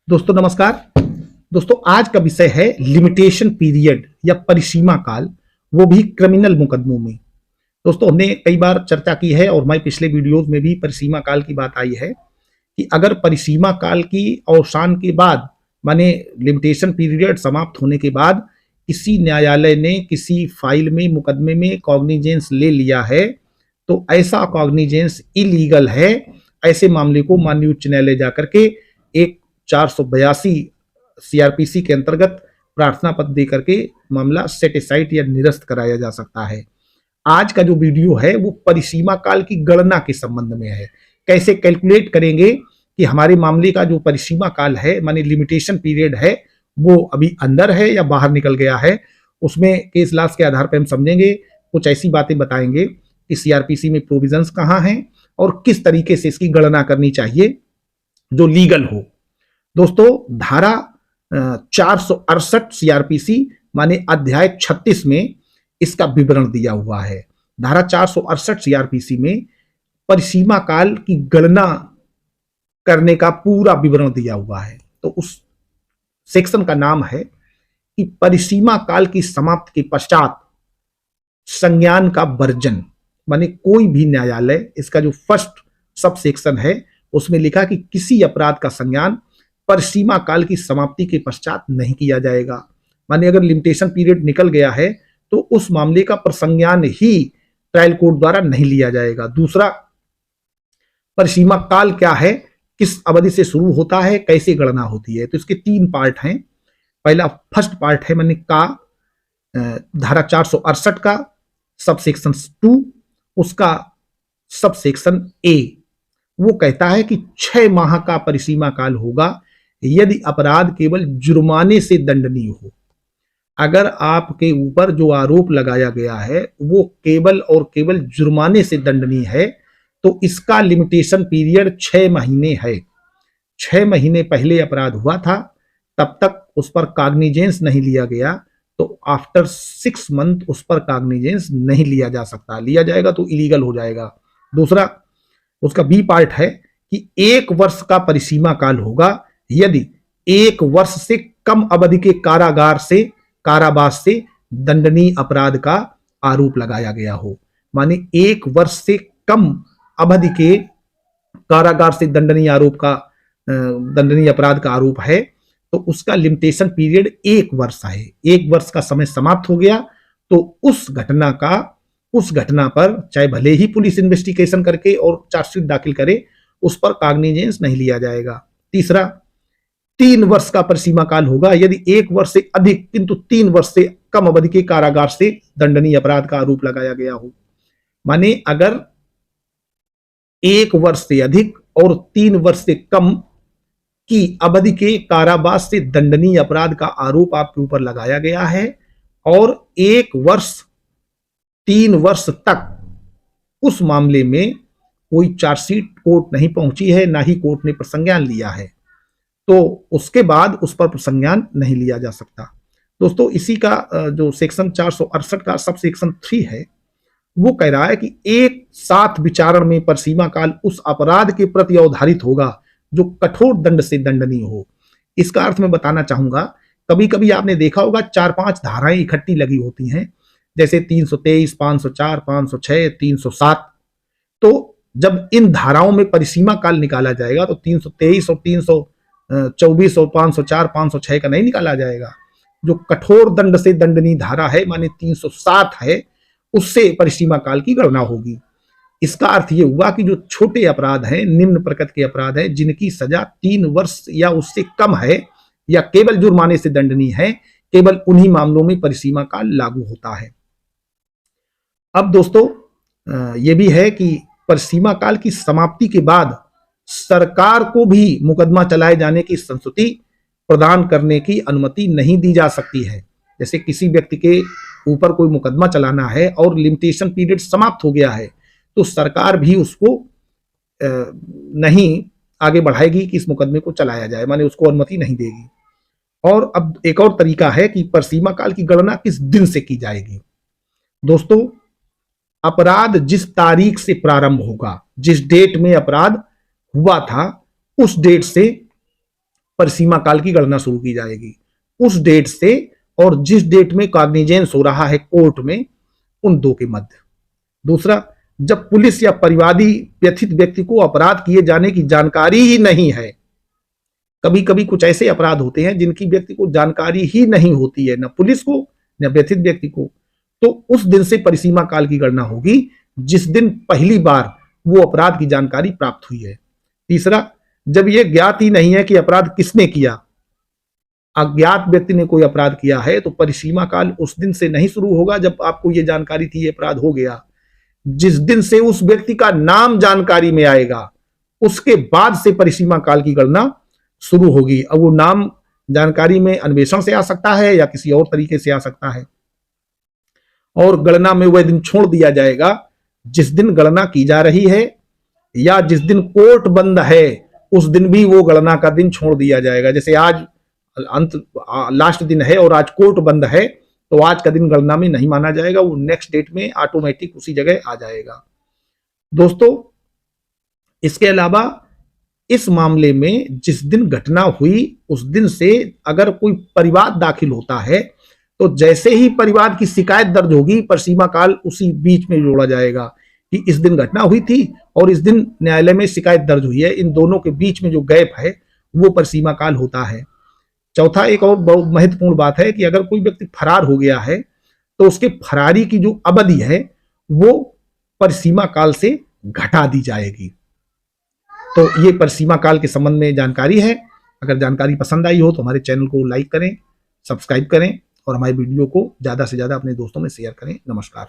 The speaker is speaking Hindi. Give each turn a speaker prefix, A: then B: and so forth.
A: दोस्तों नमस्कार। दोस्तों आज का विषय है लिमिटेशन पीरियड या परिसीमा काल, वो भी क्रिमिनल मुकदमों में। दोस्तों हमने कई बार चर्चा की है और हमारे पिछले वीडियोस में भी परिसीमा काल की बात आई है कि अगर परिसीमा काल की अवसान के बाद माने लिमिटेशन पीरियड समाप्त होने के बाद किसी न्यायालय ने किसी फाइल में मुकदमे में कॉग्निजेंस ले लिया है तो ऐसा कॉग्निजेंस इलीगल है। ऐसे मामले को माननीय उच्च न्यायालय जाकर के एक 482 सीआरपीसी के अंतर्गत प्रार्थना पत्र देकर के मामला सेटिसाइड या निरस्त कराया जा सकता है। आज का जो वीडियो है वो परिसीमा काल की गणना के संबंध में है। कैसे कैलकुलेट करेंगे कि हमारे मामले का जो परिसीमा काल है माने लिमिटेशन पीरियड है वो अभी अंदर है या बाहर निकल गया है, उसमें केस लॉस के आधार पर हम समझेंगे। कुछ ऐसी बातें बताएंगे कि सीआरपीसी में प्रोविजंस कहाँ हैं और किस तरीके से इसकी गणना करनी चाहिए जो लीगल हो। दोस्तों धारा 468 सीआरपीसी माने अध्याय 36 में इसका विवरण दिया हुआ है। धारा 468 सीआरपीसी में परिसीमा काल की गणना करने का पूरा विवरण दिया हुआ है। तो उस सेक्शन का नाम है कि परिसीमा काल की समाप्ति के पश्चात संज्ञान का वर्जन, माने कोई भी न्यायालय, इसका जो फर्स्ट सब सेक्शन है उसमें लिखा कि किसी अपराध का संज्ञान परिसीमा काल की समाप्ति के पश्चात नहीं किया जाएगा। माने अगर लिमिटेशन पीरियड निकल गया है तो उस मामले का प्रसंज्ञान ही ट्रायल कोर्ट द्वारा नहीं लिया जाएगा। दूसरा, परिसीमा काल क्या है, किस अवधि से शुरू होता है, कैसे गणना होती है, तो इसके 3 पार्ट हैं। पहला फर्स्ट पार्ट है माने का धारा 468 का सब सेक्शन 2, उसका सब सेक्शन ए वो कहता है कि 6 माह का परिसीमा काल होगा यदि अपराध केवल जुर्माने से दंडनीय हो। अगर आपके ऊपर जो आरोप लगाया गया है वो केवल और केवल जुर्माने से दंडनीय है तो इसका लिमिटेशन पीरियड 6 महीने है। 6 महीने पहले अपराध हुआ था, तब तक उस पर कॉग्निजेंस नहीं लिया गया तो आफ्टर 6 मंथ उस पर कॉग्निजेंस नहीं लिया जा सकता। लिया जाएगा तो इलीगल हो जाएगा। दूसरा, उसका बी पार्ट है कि 1 वर्ष का परिसीमा काल होगा यदि 1 वर्ष से कम अवधि के कारावास से दंडनीय अपराध का आरोप लगाया गया हो। माने 1 वर्ष से कम अवधि के कारागार से दंडनीय अपराध का आरोप है तो उसका लिमिटेशन पीरियड 1 वर्ष है। 1 वर्ष का समय समाप्त हो गया तो उस घटना पर चाहे भले ही पुलिस इन्वेस्टिगेशन करके और चार्जशीट दाखिल करे, उस पर कॉग्निजेंस नहीं लिया जाएगा। तीसरा, 3 वर्ष का परिसीमा काल होगा यदि 1 वर्ष से अधिक किंतु 3 वर्ष से कम अवधि के कारागार से दंडनीय अपराध का आरोप लगाया गया हो। माने अगर 1 वर्ष से अधिक और 3 वर्ष से कम की अवधि के कारावास से दंडनीय अपराध का आरोप आपके ऊपर लगाया गया है और 1 वर्ष 3 वर्ष तक उस मामले में कोई चार्जशीट कोर्ट नहीं पहुंची है, ना ही कोर्ट ने प्रसंज्ञान लिया है, तो उसके बाद उस पर प्रसंज्ञान नहीं लिया जा सकता। दोस्तों इसी का जो सेक्शन 468 का सब सेक्शन 3 है वो कह रहा है कि एक साथ विचारण में परिसीमा काल उस अपराध के प्रति अवधारित होगा जो कठोर दंड से दंडनीय हो। इसका अर्थ मैं बताना चाहूंगा, कभी कभी आपने देखा होगा 4-5 धाराएं इकट्ठी लगी होती हैं, जैसे 323, 504, 506, 307। तो जब इन धाराओं में परिसीमा काल निकाला जाएगा तो 323 और 324 और 504, 506 का नहीं निकाला जाएगा। जो कठोर दंड से दंडनीय धारा है माने 307 है, उससे परिसीमा काल की गणना होगी। इसका अर्थ यह हुआ कि जो छोटे अपराध हैं, निम्न प्रकृति के अपराध हैं, जिनकी सजा 3 वर्ष या उससे कम है या केवल जुर्माने से दंडनीय है, केवल उन्हीं मामलों में परिसीमा काल लागू होता है। अब दोस्तों यह भी है कि परिसीमा काल की समाप्ति के बाद सरकार को भी मुकदमा चलाए जाने की संस्तुति प्रदान करने की अनुमति नहीं दी जा सकती है। जैसे किसी व्यक्ति के ऊपर कोई मुकदमा चलाना है और लिमिटेशन पीरियड समाप्त हो गया है तो सरकार भी उसको नहीं आगे बढ़ाएगी कि इस मुकदमे को चलाया जाए, माने उसको अनुमति नहीं देगी। और अब एक और तरीका है कि परिसीमा काल की गणना किस दिन से की जाएगी। दोस्तों अपराध जिस तारीख से प्रारंभ होगा, जिस डेट में अपराध हुआ था उस डेट से परिसीमा काल की गणना शुरू की जाएगी उस डेट से, और जिस डेट में कॉग्निजेंस हो रहा है कोर्ट में, उन दो के मध्य। दूसरा, जब पुलिस या परिवादी व्यथित व्यक्ति को अपराध किए जाने की जानकारी ही नहीं है, कभी कभी कुछ ऐसे अपराध होते हैं जिनकी व्यक्ति को जानकारी ही नहीं होती है, न पुलिस को न व्यथित व्यक्ति को, तो उस दिन से परिसीमा काल की गणना होगी जिस दिन पहली बार वो अपराध की जानकारी प्राप्त हुई है। तीसरा, जब यह ज्ञात ही नहीं है कि अपराध किसने किया, अज्ञात व्यक्ति ने कोई अपराध किया है, तो परिसीमा काल उस दिन से नहीं शुरू होगा जब आपको यह जानकारी थी ये अपराध हो गया। जिस दिन से उस व्यक्ति का नाम जानकारी में आएगा उसके बाद से परिसीमा काल की गणना शुरू होगी। अब वो नाम जानकारी में अन्वेषण से आ सकता है या किसी और तरीके से आ सकता है, और गणना में वह दिन छोड़ दिया जाएगा जिस दिन गणना की जा रही है, या जिस दिन कोर्ट बंद है उस दिन भी वो गणना का दिन छोड़ दिया जाएगा। जैसे आज लास्ट दिन है और आज कोर्ट बंद है, तो आज का दिन गणना में नहीं माना जाएगा, वो नेक्स्ट डेट में ऑटोमेटिक उसी जगह आ जाएगा। दोस्तों, इसके अलावा इस मामले में जिस दिन घटना हुई उस दिन से अगर कोई परिवाद दाखिल होता है, तो जैसे ही परिवाद की शिकायत दर्ज होगी, परिसीमा काल उसी बीच में जोड़ा जाएगा कि इस दिन घटना हुई थी और इस दिन न्यायालय में शिकायत दर्ज हुई है। इन दोनों के बीच में जो गैप है वो परिसीमा काल होता है। चौथा, एक और बहुत महत्वपूर्ण बात है कि अगर कोई व्यक्ति फरार हो गया है तो उसके फरारी की जो अवधि है वो परिसीमा काल से घटा दी जाएगी। तो ये परिसीमा काल के संबंध में जानकारी है। अगर जानकारी पसंद आई हो तो हमारे चैनल को लाइक करें, सब्सक्राइब करें और हमारे वीडियो को ज्यादा से ज्यादा अपने दोस्तों में शेयर करें। नमस्कार।